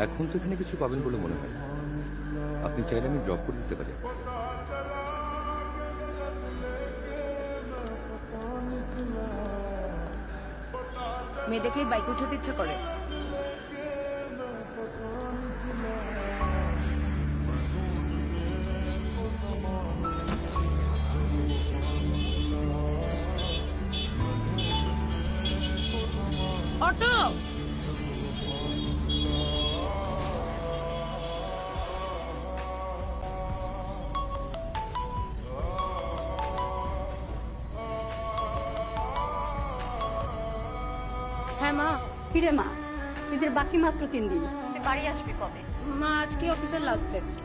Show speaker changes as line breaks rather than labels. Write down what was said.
এখন তো এখানে কিছু পাবেন বলে মনে হয় না। আপনি চাইলে আমি ড্রপ করে দিতে পারি।
মেয়ে দেখেই বাইক উঠাতে ইচ্ছে করে। অটো! হ্যাঁ মা।
ফিরে মা, ঈদের বাকি মাত্র 3 দিন। তুই বাড়ি আসবি কবে?
মা আজকে অফিসের লাস্ট ডে।